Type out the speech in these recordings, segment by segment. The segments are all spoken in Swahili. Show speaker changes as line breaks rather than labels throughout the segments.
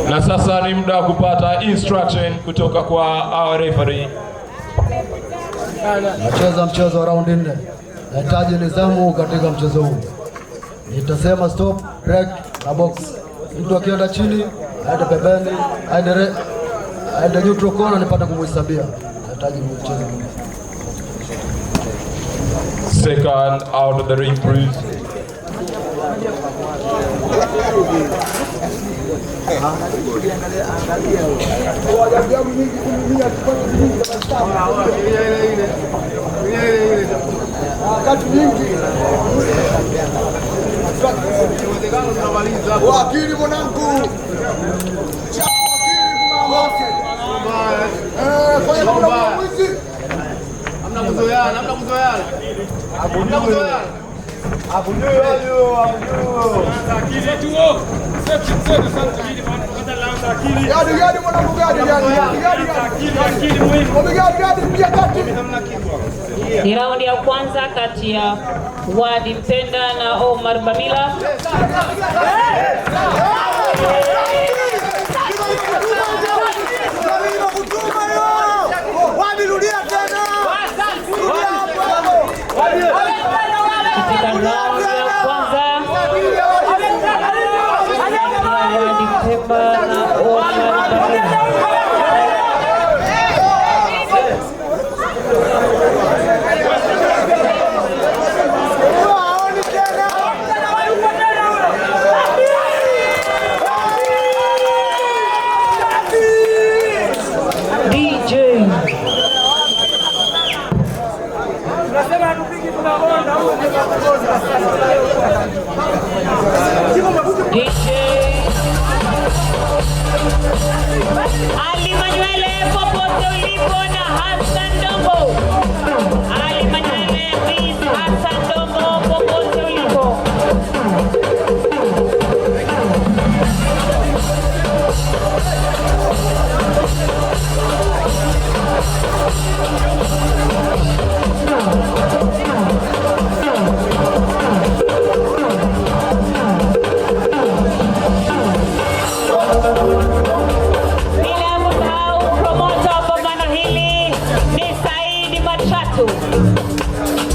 Na sasa ni muda wa kupata instruction kutoka kwa our referee.
Nacheza mchezo wa raundi 4. Nahitaji nidhamu katika mchezo huu. Nitasema stop, break na box. Mtu akienda chini, aende pembeni, aende neutral corner nipate kumhesabia. Nahitaji mchezo.
Second out of the ring, please.
Wakili mwanangu.
Ni raundi ya kwanza kati ya Wadi Mpenda na Omar Bamila. Katika raundi ya kwanza Wadi Mpenda na Omar Bamila. Ali Manuele popote ulipo na Hassan Dombo. Ali Manuele please, Hassan Dombo popote ulipo.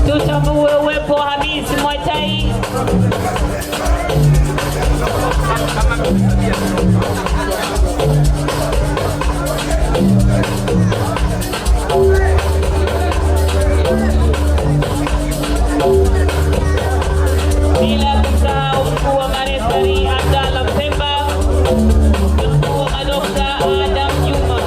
Tutambue uwepo wa Hamisi Mwatai. Bila kusahau mkuu wa marefari Abdalla Mpemba, mkuu wa madokta Adam Juma.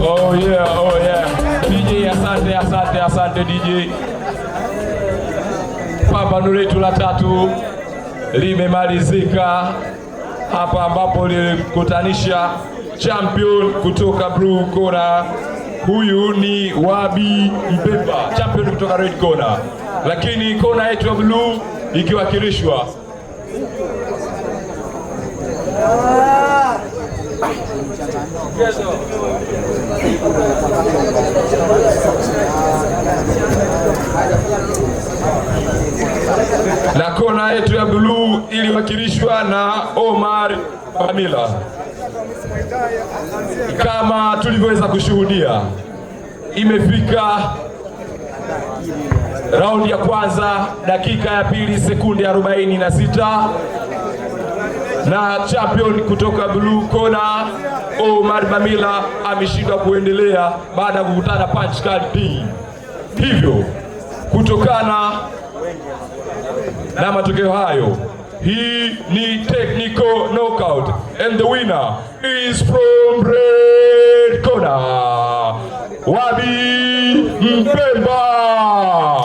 Oh yeah. DJ asante DJ. Pambano letu la tatu limemalizika hapa ambapo lilikutanisha champion kutoka blue corner. Huyu ni Wabi Mpemba, champion kutoka red corner. Lakini kona yetu ya blue ikiwakilishwa na kona yetu ya blue iliwakilishwa na Omar Bamila. Kama tulivyoweza kushuhudia, imefika raundi ya kwanza, dakika ya pili, sekunde 46, na champion kutoka blue corner Omar Bamila ameshindwa kuendelea baada ya kukutana punch kali. Hivyo kutokana na matokeo hayo, hii ni technical knockout and the winner is from red corner Wabi Mpemba.